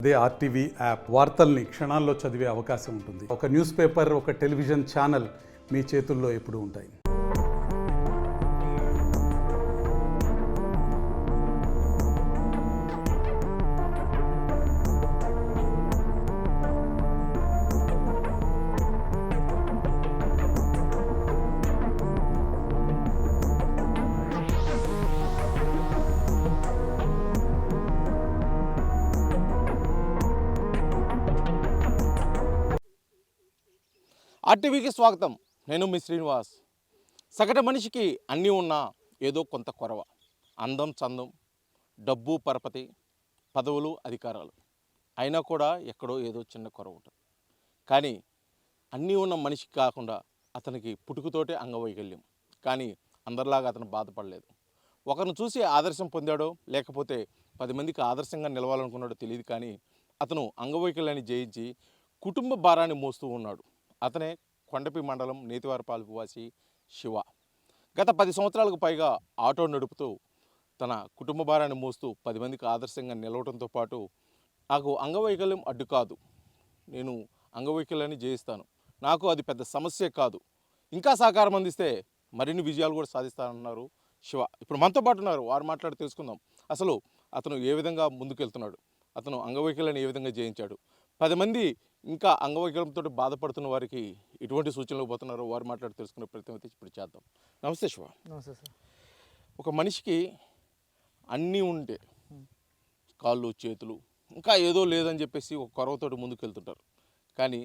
అదే RTV app వార్తల్ని క్షణాల్లో చదివే అవకాశం ఉంటుంది. ఒక న్యూస్ పేపర్, ఒక టెలివిజన్ ఛానల్ మీ చేతుల్లో ఎప్పుడూ ఉంటాయి. ఆర్టీవీకి స్వాగతం. నేను మీ శ్రీనివాస్. సగటు మనిషికి అన్నీ ఉన్నా ఏదో కొంత కొరవ. అందం, చందం, డబ్బు, పరపతి, పదవులు, అధికారాలు అయినా కూడా ఎక్కడో ఏదో చిన్న కొరవ ఉంటుంది. కానీ అన్నీ ఉన్న మనిషికి కాకుండా అతనికి పుట్టుకతోటే అంగవైకల్యం. కానీ అందరిలాగా అతను బాధపడలేదు. ఒకరిని చూసి ఆదర్శం పొందాడో లేకపోతే 10 మందికి ఆదర్శంగా నిలవాలనుకున్నాడో తెలియదు. కానీ అతను అంగవైకల్యాన్ని జయించి కుటుంబ భారాన్ని మోస్తూ ఉన్నాడు. అతనే కొండపి మండలం నేతివారపాలెపు వాసి శివ. గత 10 సంవత్సరాలకు పైగా ఆటో నడుపుతూ తన కుటుంబ భారాన్ని మోస్తూ 10 మందికి ఆదర్శంగా నిలవడంతో పాటు నాకు అంగవైకల్యం అడ్డు కాదు, నేను అంగవైకల్యాన్ని జయిస్తాను, నాకు అది పెద్ద సమస్య కాదు, ఇంకా సహకారం అందిస్తే మరిన్ని విజయాలు కూడా సాధిస్తానన్నారు శివ. ఇప్పుడు మనతో పాటు ఉన్నారు, వారు మాట్లాడి తెలుసుకుందాం అసలు అతను ఏ విధంగా ముందుకెళ్తున్నాడు, అతను అంగవైకల్యాన్ని ఏ విధంగా జయించాడు, 10 మంది ఇంకా అంగవైకల్యంతో బాధపడుతున్న వారికి ఎటువంటి సూచనలు పోతున్నారో వారు మాట్లాడి తెలుసుకునే ప్రయత్నం అయితే ఇప్పుడు చేద్దాం. నమస్తే శివ. నమస్తే సార్. ఒక మనిషికి అన్నీ ఉంటే కాళ్ళు, చేతులు, ఇంకా ఏదో లేదని చెప్పేసి ఒక కొరవతోటి ముందుకు వెళ్తుంటారు. కానీ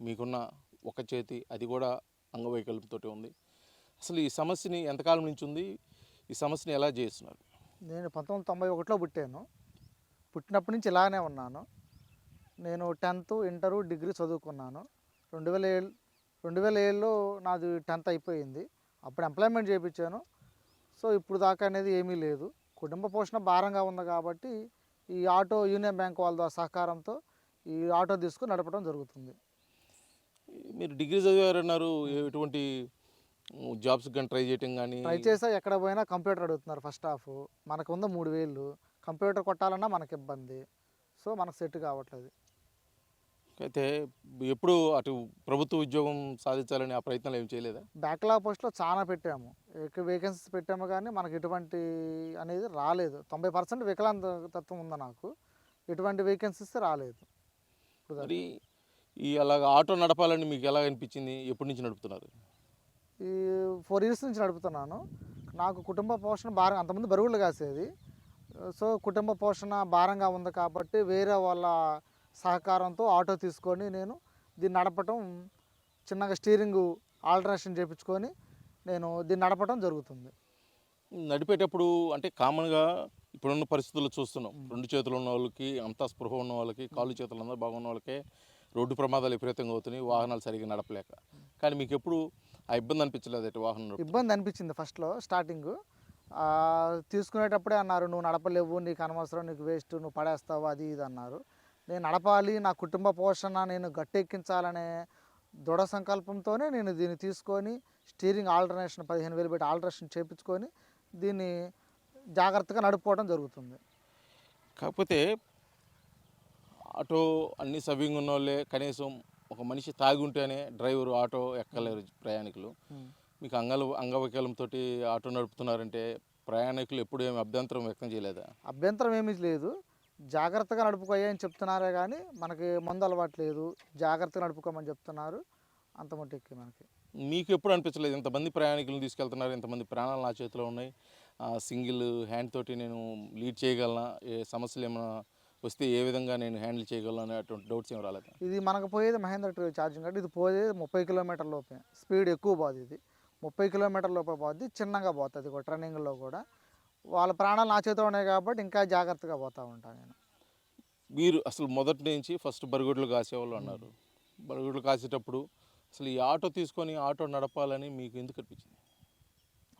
మీకున్న ఒక చేతి, అది కూడా అంగవైకల్యంతో ఉంది. అసలు ఈ సమస్యని ఎంతకాలం నుంచి ఉంది, ఈ సమస్యని ఎలా చేస్తున్నారు? నేను 1991లో పుట్టాను. పుట్టినప్పటి నుంచి ఇలానే ఉన్నాను. నేను 10th, ఇంటరు, డిగ్రీ చదువుకున్నాను. 2007లో నాది 10th అయిపోయింది. అప్పుడు ఎంప్లాయ్మెంట్ చేయించాను. సో ఇప్పుడు దాకా అనేది ఏమీ లేదు. కుటుంబ పోషణ భారంగా ఉంది కాబట్టి ఈ ఆటో యూనియన్ బ్యాంక్ వాళ్ళ సహకారంతో ఈ ఆటో తీసుకుని నడపడం జరుగుతుంది. మీరు డిగ్రీ చదివారన్నారు, ఎటువంటి జాబ్స్ కానీ ట్రై చేయటం కానీ? ట్రై చేసా, ఎక్కడ పోయినా కంప్యూటర్ అడుగుతున్నారు. ఫస్ట్ హాఫ్ మనకు ఉందో 3000, కంప్యూటర్ కొట్టాలన్నా మనకు ఇబ్బంది. సో మనకు సెట్ కావట్లేదు. అయితే ఎప్పుడు అటు ప్రభుత్వ ఉద్యోగం సాధించాలని ఆ ప్రయత్నాలు ఏం చేయలేదా? బ్యాక్లాగ్ పోస్ట్లో చాలా పెట్టాము, వేకెన్సీస్ పెట్టాము, కానీ మనకు ఎటువంటి అనేది రాలేదు. 90% వికలాంగతత్వం ఉంది నాకు, ఎటువంటి వేకెన్సీస్ రాలేదు. మరి ఈ అలాగ ఆటో నడపాలని మీకు ఎలా అనిపించింది? ఎప్పటి నుంచి నడుపుతున్నారు? ఈ 4 years నుంచి నడుపుతున్నాను. నాకు కుటుంబ పోషణ భారం, అంతకుముందు బరువులు కాసేది. సో కుటుంబ పోషణ భారంగా ఉంది కాబట్టి వేరే వాళ్ళ సహకారంతో ఆటో తీసుకొని నేను దీన్ని నడపటం, చిన్నగా స్టీరింగ్ ఆల్టరేషన్ చేయించుకొని నేను దీన్ని నడపటం జరుగుతుంది. నడిపేటప్పుడు అంటే కామన్గా ఇప్పుడున్న పరిస్థితుల్లో చూస్తున్నాం, 2 చేతులు ఉన్న వాళ్ళకి, అంతా స్పృహ ఉన్న వాళ్ళకి, కాళ్ళు చేతులు అందరూ బాగున్న వాళ్ళకే రోడ్డు ప్రమాదాలు విపరీతంగా అవుతున్నాయి, వాహనాలు సరిగ్గా నడపలేక. కానీ మీకు ఎప్పుడు ఆ ఇబ్బంది అనిపించలేదు? వాహనం ఇబ్బంది అనిపించింది ఫస్ట్లో, స్టార్టింగ్ తీసుకునేటప్పుడే అన్నారు, నువ్వు నడపలేవు, నీకు అనవసరం, నీకు వేస్ట్, నువ్వు పడేస్తావు, అది ఇది అన్నారు. నేను నడపాలి, నా కుటుంబ పోషణ నేను గట్టెక్కించాలనే దృఢ సంకల్పంతోనే నేను దీన్ని తీసుకొని స్టీరింగ్ ఆల్టర్నేషన్ 15,000 పెట్టి ఆల్టరేషన్ చేయించుకొని దీన్ని జాగ్రత్తగా నడుపుకోవడం జరుగుతుంది. కాకపోతే ఆటో అన్ని సవ్యంగా ఉన్న వాళ్ళే, కనీసం ఒక మనిషి తాగి ఉంటేనే డ్రైవరు ఆటో ఎక్కలేరు ప్రయాణికులు. మీకు అంగవైకల్యంతో ఆటో నడుపుతున్నారంటే ప్రయాణికులు ఎప్పుడు ఏమి అభ్యంతరం వ్యక్తం చేయలేదా? అభ్యంతరం ఏమీ లేదు, జాగ్రత్తగా నడుపుకోయని అని చెప్తున్నారే కానీ మనకి మందు అలవాటు లేదు, జాగ్రత్తగా నడుపుకోమని చెప్తున్నారు. అంత మట్టుకి మనకి. మీకు ఎప్పుడు అనిపించలేదు ఇంతమంది ప్రయాణికులను తీసుకెళ్తున్నారు, ఇంతమంది ప్రాణాలు నా చేతిలో ఉన్నాయి, సింగిల్ హ్యాండ్ తోటి నేను లీడ్ చేయగలనా, ఏ సమస్యలు ఏమైనా వస్తే ఏ విధంగా నేను హ్యాండిల్ చేయగలను అనేటువంటి డౌట్స్ ఏమి రాలేదు? ఇది మనకు పోయేది మహేంద్ర ఛార్జింగ్ అంటే ఇది పోయేది 30 కిలోమీటర్ల లోపే, స్పీడ్ ఎక్కువ పోదు. ఇది 30 కిలోమీటర్ల లోపే పోద్ది, చిన్నగా పోతుంది కూడా, ట్రన్నింగ్లో కూడా. వాళ్ళ ప్రాణాలు నా చేతిలో ఉన్నాయి కాబట్టి ఇంకా జాగ్రత్తగా పోతూ ఉంటాను నేను. మీరు అసలు మొదటి నుంచి ఫస్ట్ బరిగొడ్లు కాసేవాళ్ళు అన్నారు, బరిగొడ్లు కాసేటప్పుడు అసలు ఈ ఆటో తీసుకొని ఆటో నడపాలని మీకు ఎందుకు అనిపించింది?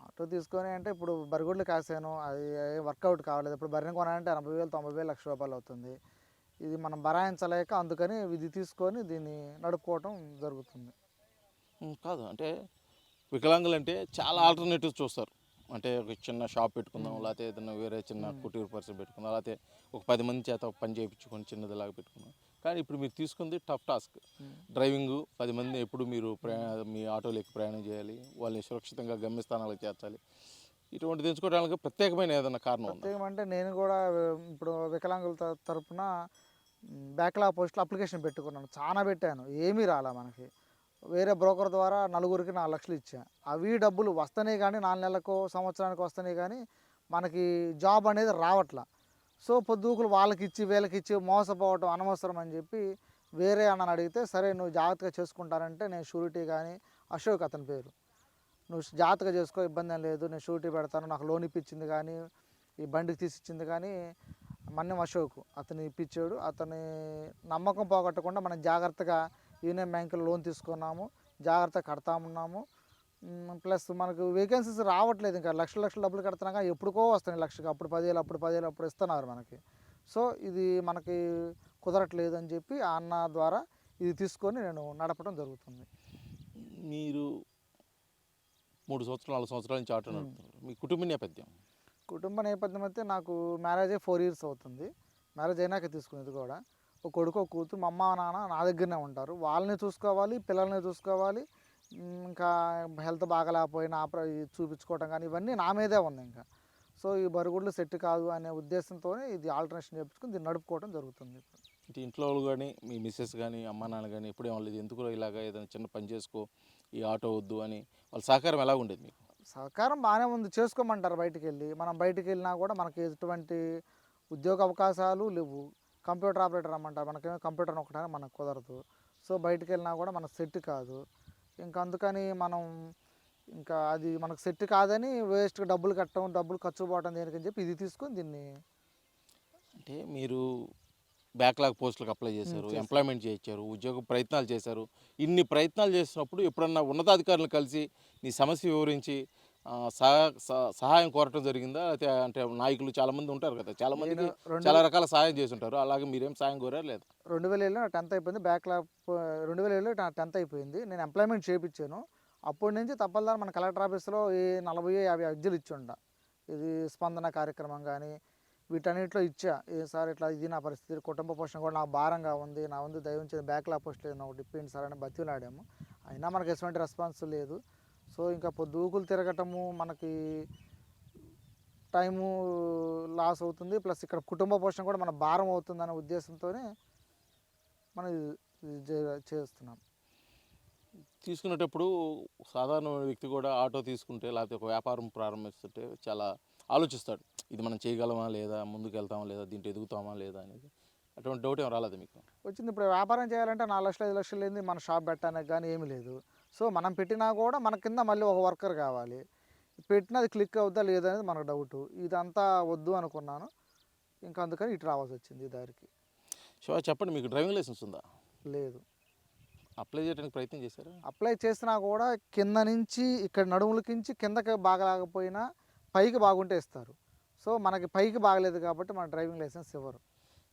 ఆటో తీసుకొని అంటే ఇప్పుడు బరిగొడ్లు కాసాను, అది వర్కౌట్ కావలేదు. ఇప్పుడు బర్రెని కొనాలంటే 80,000, 90,000, లక్ష రూపాయలు అవుతుంది. ఇది మనం భరాయించలేక అందుకని ఇది తీసుకొని దీన్ని నడుపుకోవటం జరుగుతుంది. కాదు అంటే వికలాంగులు అంటే చాలా ఆల్టర్నేటివ్స్ చూస్తారు. అంటే ఒక చిన్న షాప్ పెట్టుకుందాం, లేకపోతే ఏదైనా వేరే చిన్న కుటీర్ పరిశ్రమ పెట్టుకుందాం, లేకపోతే ఒక 10 మంది చేత పని చేయించుకొని చిన్నదిలాగా పెట్టుకుందాం. కానీ ఇప్పుడు మీరు తీసుకుంది టఫ్ టాస్క్. డ్రైవింగ్ 10 మంది ఎప్పుడు మీరు మీ ఆటోలో ఎక్కి ప్రయాణం చేయాలి, వాళ్ళని సురక్షితంగా గమ్యస్థానాలకు చేర్చాలి. ఇటువంటిది ఎంచుకోవడానికి ప్రత్యేకమైన ఏదైనా కారణం ఉందా? ప్రత్యేకమంటే నేను కూడా ఇప్పుడు వికలాంగుల తరపున బ్యాక్లాగ్ పోస్టులో అప్లికేషన్ పెట్టుకున్నాను. చాలా పెట్టాను, ఏమీ రాలా మనకి. వేరే బ్రోకర్ ద్వారా నలుగురికి 4 లక్షలు ఇచ్చా. అవి డబ్బులు వస్తున్నాయి కానీ 4 నెలలకో సంవత్సరానికి వస్తున్నాయి కానీ మనకి జాబ్ అనేది రావట్లా. సో పొద్దుకులు వాళ్ళకి ఇచ్చి వీళ్ళకి ఇచ్చి మోసపోవటం అనవసరం అని చెప్పి వేరే అన్నని అడిగితే, సరే నువ్వు జాగ్రత్తగా చేసుకుంటానంటే నేను షూరిటీ కానీ, అశోక్ అతని పేరు, నువ్వు జాగ్రత్తగా చేసుకో, ఇబ్బంది ఏం లేదు, నేను షూరిటీ పెడతాను, నాకు లోన్ ఇప్పించింది కానీ ఈ బండికి తీసిచ్చింది కానీ మన్యం అశోక్ అతను ఇప్పించాడు. అతని నమ్మకం పోగొట్టకుండా మనం జాగ్రత్తగా యూనియన్ బ్యాంకులో లోన్ తీసుకున్నాము, జాగ్రత్తగా కడతామున్నాము. ప్లస్ మనకు వేకెన్సీస్ రావట్లేదు, ఇంకా లక్షల డబ్బులు కడుతున్నాక ఎప్పుడుకో వస్తున్నాయి లక్షకి, అప్పుడు 10,000 అప్పుడు ఇస్తున్నారు మనకి. సో ఇది మనకి కుదరట్లేదు అని చెప్పి ఆ అన్న ద్వారా ఇది తీసుకొని నేను నడపడం జరుగుతుంది. మీరు 3 సంవత్సరాలు 4 సంవత్సరాల నుంచి ఆటో నడుపుతున్నారు. మీ కుటుంబ నేపథ్యం? కుటుంబ నేపథ్యం అయితే నాకు మ్యారేజ్ అయ్యి 4 ఇయర్స్ అవుతుంది. మ్యారేజ్ అయినాక తీసుకునేది కూడా. ఒక కొడుకు ఒక కూతురు, మా అమ్మ నాన్న నా దగ్గరనే ఉంటారు. వాళ్ళని చూసుకోవాలి, పిల్లల్ని చూసుకోవాలి, ఇంకా హెల్త్ బాగలేకపోయినా చూపించుకోవటం కానీ ఇవన్నీ నా మీదే ఉంది ఇంకా. సో ఈ బరుగుళ్ళు సెట్ కాదు అనే ఉద్దేశంతోనే ఇది ఆల్టర్నేషన్ చేయించుకుని దీన్ని నడుపుకోవడం జరుగుతుంది. అంటే ఇంట్లో వాళ్ళు కానీ, మీ మిస్సెస్ కానీ, అమ్మ నాన్న కానీ ఎప్పుడేం వాళ్ళది ఎందుకు ఇలాగ ఏదైనా చిన్న పని చేసుకో, ఈ ఆటో వద్దు అని వాళ్ళ సహకారం ఎలా ఉండేది మీకు? సహకారం బాగానే ఉంది, చేసుకోమంటారు బయటికి వెళ్ళి. మనం బయటికి వెళ్ళినా కూడా మనకి ఎటువంటి ఉద్యోగ అవకాశాలు లేవు. కంప్యూటర్ ఆపరేటర్ రమ్మంటారు, మనకేమో కంప్యూటర్ ఒకటే మనకు కుదరదు. సో బయటికి వెళ్ళినా కూడా మనకు సెట్ కాదు. ఇంకా అందుకని మనం ఇంకా అది మనకు సెట్ కాదని వేస్ట్గా డబ్బులు కట్టడం, డబ్బులు ఖర్చు పోవడం దేనికని చెప్పి ఇది తీసుకొని దీన్ని. అంటే మీరు బ్యాక్లాగ్ పోస్టులకు అప్లై చేశారు, ఎంప్లాయ్మెంట్ చేయించారు, ఉద్యోగ ప్రయత్నాలు చేశారు. ఇన్ని ప్రయత్నాలు చేసినప్పుడు ఎప్పుడన్నా ఉన్నతాధికారులను కలిసి నీ సమస్య వివరించి సహాయం కోరటం జరిగిందా? అయితే అంటే నాయకులు చాలామంది ఉంటారు కదా, చాలామందికి చాలా రకాల సహాయం చేసి ఉంటారు, అలాగే మీరేం సాయం కోరారు లేదా? 2007లో నా 10th అయిపోయింది, బ్యాక్లాగ్ 2007లో నా 10th అయిపోయింది. నేను ఎంప్లాయ్మెంట్ చేయించాను. అప్పటి నుంచి తప్పనిసరి మన కలెక్టర్ ఆఫీస్లో ఈ 40-50 అర్జీలు ఇచ్చుండ. ఇది స్పందన కార్యక్రమం కానీ వీటన్నిటిలో ఇచ్చా. సార్ ఇట్లా ఇది నా పరిస్థితి, కుటుంబ పోషణ కూడా నాకు భారంగా ఉంది, నా ముందు దయవుంచి బ్యాక్లాగ్ పోస్ట్ ఏదైనా ఒకటి ఇప్పిండి సార్ అని బతిలాడాము. అయినా మనకు ఎటువంటి రెస్పాన్స్ లేదు. సో ఇంకా పొద్దుగులు తిరగటము మనకి టైము లాస్ అవుతుంది, ప్లస్ ఇక్కడ కుటుంబ పోషణ కూడా మన భారం అవుతుంది అనే ఉద్దేశంతోనే మనం చేస్తున్నాం. తీసుకునేటప్పుడు సాధారణ వ్యక్తి కూడా ఆటో తీసుకుంటే లేకపోతే ఒక వ్యాపారం ప్రారంభిస్తుంటే చాలా ఆలోచిస్తాడు, ఇది మనం చేయగలమా లేదా, ముందుకు వెళ్తామా లేదా, దీంట్లో ఎదుగుతామా లేదా అనేది. అటువంటి డౌట్ ఏం రాలేదు మీకు? వచ్చింది. ఇప్పుడు వ్యాపారం చేయాలంటే 4 లక్షలు 5 లక్షలు లేని మన షాప్ పెట్టడానికి కానీ ఏమీ లేదు. సో మనం పెట్టినా కూడా మన కింద మళ్ళీ ఒక వర్కర్ కావాలి. పెట్టినది క్లిక్ అవుద్దా లేదా అనేది మనకు డౌటు. ఇదంతా వద్దు అనుకున్నాను, ఇంకా అందుకని ఇటు రావాల్సి వచ్చింది ఈ దారికి. శివ చెప్పండి, మీకు డ్రైవింగ్ లైసెన్స్ ఉందా? లేదు. అప్లై చేయడానికి ప్రయత్నం చేశారా? అప్లై చేసినా కూడా కింద నుంచి ఇక్కడ నడుములకించి కిందకి బాగలేకపోయినా పైకి బాగుంటే ఇస్తారు. సో మనకి పైకి బాగలేదు కాబట్టి మన డ్రైవింగ్ లైసెన్స్ ఇవ్వరు.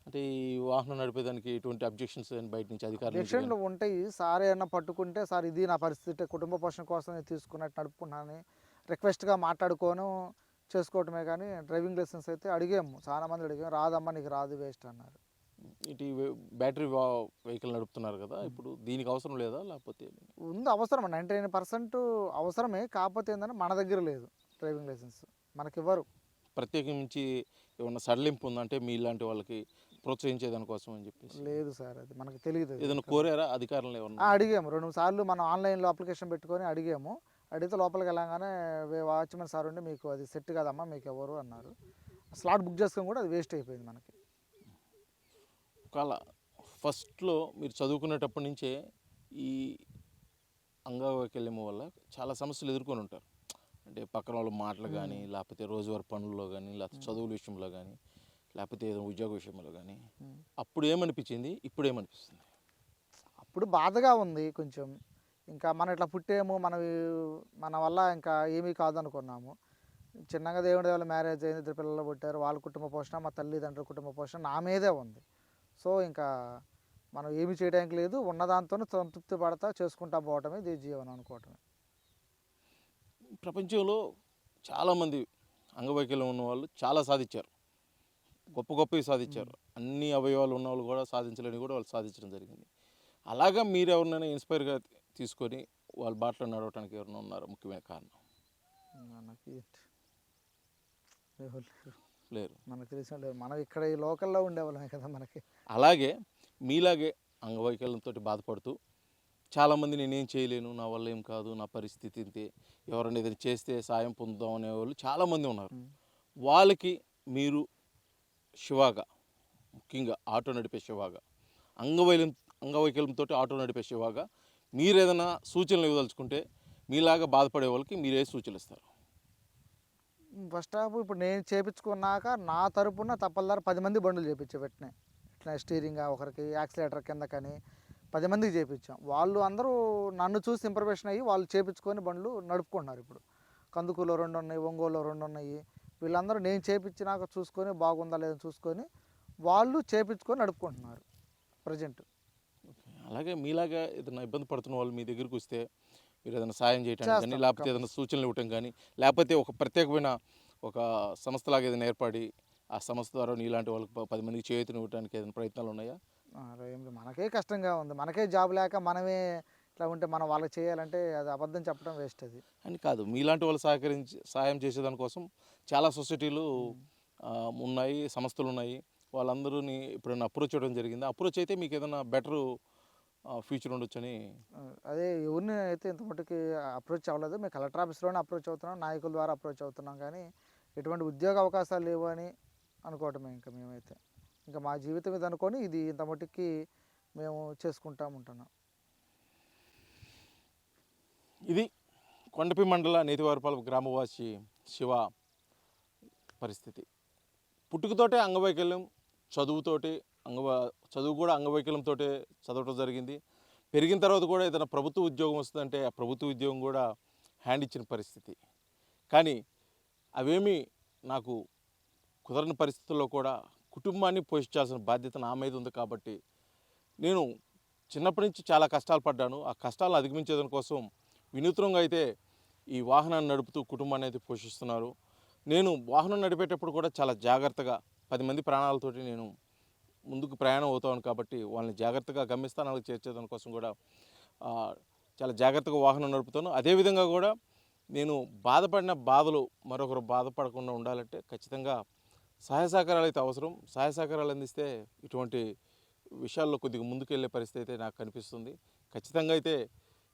అంటే ఈ వాహనం నడిపేదానికి ఎటువంటి అబ్జెక్షన్స్ బయట నుంచి అధికారులు? అబ్జెక్షన్లు ఉంటాయి. సార్ ఏమన్నా పట్టుకుంటే, సార్ ఇది నా పరిస్థితి, కుటుంబ పోషణ కోసం నేను తీసుకున్నట్టు నడుపుకున్నాను రిక్వెస్ట్గా మాట్లాడుకోను చేసుకోవటమే. కానీ డ్రైవింగ్ లైసెన్స్ అయితే అడిగాము, చాలామంది అడిగాము, రాదమ్మా నీకు రాదు, వేస్ట్ అన్నారు. ఇటు బ్యాటరీ వెహికల్ నడుపుతున్నారు కదా, ఇప్పుడు దీనికి అవసరం లేదా లేకపోతే? ఉంది, అవసరం 99% అవసరమే. కాకపోతే ఏంటంటే మన దగ్గర లేదు డ్రైవింగ్ లైసెన్స్, మనకి ఇవ్వరు. ప్రత్యేకించి ఏమన్నా సడలింపు ఉందంటే మీ ఇలాంటి వాళ్ళకి ప్రోత్సహించేదానికోసం అని చెప్పేసి? లేదు సార్, అది మనకు తెలియదు. ఏదైనా కోరారా అధికారులు ఏమన్నా? అడిగాము 2 సార్లు, మనం ఆన్లైన్లో అప్లికేషన్ పెట్టుకొని అడిగాము. అడిగితే లోపలికి వెళ్ళగానే వాచ్మెన్ సార్ ఉండి మీకు అది సెట్ కాదమ్మా మీకు ఎవరు అన్నారు. స్లాట్ బుక్ చేసుకొని కూడా అది వేస్ట్ అయిపోయింది మనకి. ఒకవేళ ఫస్ట్లో మీరు చదువుకునేటప్పటి నుంచే ఈ అంగవైకల్యం వల్ల చాలా సమస్యలు ఎదుర్కొని ఉంటారు. అంటే పక్కన వాళ్ళ మాటలు కానీ, లేకపోతే రోజువారీ పనుల్లో కానీ, లేకపోతే చదువుల విషయంలో కానీ, లేకపోతే ఏదైనా ఉద్యోగ విషయంలో కానీ. అప్పుడు ఏమనిపించింది, ఇప్పుడు ఏమనిపిస్తుంది? అప్పుడు బాధగా ఉంది కొంచెం. ఇంకా మనం ఇట్లా పుట్టాము, మన వల్ల ఇంకా ఏమీ కాదనుకున్నాము. చిన్నగా దేవుడి వల్ల మ్యారేజ్ అయింది, 2 పిల్లలు పుట్టారు, వాళ్ళ కుటుంబ పోషణ, మా తల్లిదండ్రుల కుటుంబ పోషణ నా మీదే ఉంది. సో ఇంకా మనం ఏమీ చేయడానికి లేదు, ఉన్నదాంతోనే సంతృప్తి పడతా చేసుకుంటా పోవటమే జీవనం అనుకోవటమే. ప్రపంచంలో చాలామంది అంగవైకల్యం ఉన్న వాళ్ళు చాలా సాధించారు, గొప్ప గొప్పవి సాధించారు. అన్ని అవయవాలు ఉన్న వాళ్ళు కూడా సాధించలేని కూడా వాళ్ళు సాధించడం జరిగింది. అలాగా మీరు ఎవరినైనా ఇన్స్పైర్గా తీసుకొని వాళ్ళ బాటలో నడవడానికి ఎవరైనా ఉన్నారు ముఖ్యమైన కారణం? మనకి ఎవరు లేరు. లేరు. మనకు తెలిసిన లేరు. మనం ఇక్కడ ఈ లోకల్లో ఉండేవాళ్ళమే కదా మనకి. అలాగే మీలాగే అంగవైకల్యంతో బాధపడుతూ చాలామంది నేనేం చేయలేను, నా వల్ల ఏం కాదు, నా పరిస్థితి ఇంతే, ఎవరైనా ఏదైనా చేస్తే సాయం పొందుదాం అనేవాళ్ళు చాలామంది ఉన్నారు. వాళ్ళకి మీరు శివాగా, ముఖ్యంగా ఆటో నడిపే శివాగా, అంగవైకల్యంతో ఆటో నడిపే శివాగా మీరు ఏదైనా సూచనలు ఇవ్వదలుచుకుంటే మీలాగా బాధపడే వాళ్ళకి మీరు ఏ సూచనలు ఇస్తారు? ఫస్ట్ హాఫ్ ఇప్పుడు నేను చేపించుకున్నాక నా తరపున తప్పలదారు 10 మంది బండ్లు చేపించా వెంటనే. ఇట్లా స్టీరింగ్ ఒకరికి యాక్సిలేటర్ కింద కానీ 10 మందికి చేపించాం. వాళ్ళు అందరూ నన్ను చూసి ఇంప్రమేషన్ అయ్యి వాళ్ళు చేపించుకొని బండ్లు నడుపుకుంటున్నారు. ఇప్పుడు కందుకూరులో 2 ఉన్నాయి, ఒంగోలులో 2 ఉన్నాయి. వీళ్ళందరూ నేను చేపించినాక చూసుకొని బాగుందా లేదని చూసుకొని వాళ్ళు చేపించుకొని నడుపుకుంటున్నారు ప్రజెంట్. అలాగే మీలాగా ఏదైనా ఇబ్బంది పడుతున్న వాళ్ళు మీ దగ్గరికి వస్తే మీరు ఏదైనా సాయం చేయడానికి కానీ, లేకపోతే ఏదైనా సూచనలు ఇవ్వటం కానీ, లేకపోతే ఒక ప్రత్యేకమైన ఒక సంస్థలాగా ఏదైనా ఏర్పడి ఆ సంస్థ ద్వారా నీలాంటి వాళ్ళకి 10 మందికి చేయూతనివ్వడానికి ఏదైనా ప్రయత్నాలు ఉన్నాయా? మనకే కష్టంగా ఉంది. మనకే జాబ్ లేక మనమే ఇట్లా ఉంటే మనం వాళ్ళకి చేయాలంటే అది అబద్ధం చెప్పడం వేస్ట్. అది అని కాదు, మీలాంటి వాళ్ళు సాయం చేసేదానికోసం చాలా సొసైటీలు ఉన్నాయి, సంస్థలు ఉన్నాయి. వాళ్ళందరూని ఎప్పుడైనా అప్రోచ్ అవ్వడం జరిగింది? అప్రోచ్ అయితే మీకు ఏదైనా బెటరు ఫ్యూచర్ ఉండొచ్చని. అదే ఎవరిని అయితే ఇంత మటుకి అప్రోచ్ అవ్వలేదు. మేము కలెక్టర్ ఆఫీస్లోనే అప్రోచ్ అవుతున్నాం, నాయకుల ద్వారా అప్రోచ్ అవుతున్నాం, కానీ ఎటువంటి ఉద్యోగ అవకాశాలు లేవు అని అనుకోవటమే. ఇంకా మేమైతే ఇంకా మా జీవితం ఇది అనుకొని ఇది ఇంత మటుకి మేము చేసుకుంటా ఉంటున్నాం. ఇది కొండపి మండల నేతివారిపాలెం గ్రామవాసి శివ పరిస్థితి. పుట్టుకతోటే అంగవైకల్యం, చదువు కూడా అంగవైకల్యంతో చదవటం జరిగింది. పెరిగిన తర్వాత కూడా ఏదైనా ప్రభుత్వ ఉద్యోగం వస్తుందంటే ఆ ప్రభుత్వ ఉద్యోగం కూడా హ్యాండ్ ఇచ్చిన పరిస్థితి. కానీ అవేమీ నాకు కుదరని పరిస్థితుల్లో కూడా కుటుంబాన్ని పోషించాల్సిన బాధ్యత నా మీద ఉంది. కాబట్టి నేను చిన్నప్పటి నుంచి చాలా కష్టాలు పడ్డాను. ఆ కష్టాలను అధిగమించేదాని కోసం వినూత్నంగా అయితే ఈ వాహనాన్ని నడుపుతూ కుటుంబాన్ని అయితే పోషిస్తున్నారు. నేను వాహనం నడిపేటప్పుడు కూడా చాలా జాగ్రత్తగా 10 మంది ప్రాణాలతోటి నేను ముందుకు ప్రయాణం అవుతాను. కాబట్టి వాళ్ళని జాగ్రత్తగా గమ్యస్థానాలకు చేర్చేదాని కోసం కూడా చాలా జాగ్రత్తగా వాహనం నడుపుతాను. అదేవిధంగా కూడా నేను బాధపడిన బాధలు మరొకరు బాధపడకుండా ఉండాలంటే ఖచ్చితంగా సహాయ సహకారాలు అయితే అవసరం. సహాయ సహకారాలు అందిస్తే ఇటువంటి విషయాల్లో కొద్దిగా ముందుకెళ్ళే పరిస్థితి అయితే నాకు కనిపిస్తుంది. ఖచ్చితంగా అయితే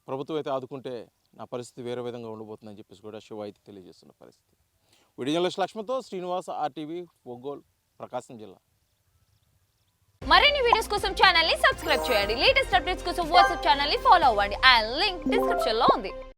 ప్రభుత్వం అయితే ఆదుకుంటే నా పరిస్థితి వేరే విధంగా ఉండబోతుందని చెప్పేసి కూడా శివ అయితే తెలియజేస్తున్న పరిస్థితి. వీడియో జర్నలిస్ట్ లక్ష్మణ్తో శ్రీనివాస్, ఆర్టీవీ, ఒంగోలు, ప్రకాశం జిల్లా. మరిన్ని వీడియోస్ కోసం ఛానల్ ని సబ్స్క్రైబ్ చేయండి. లేటెస్ట్ అప్డేట్స్ కోసం వాట్సాప్ ఛానల్ ని ఫాలో అవ్వండి. ఆ లింక్ డిస్క్రిప్షన్ లో ఉంది.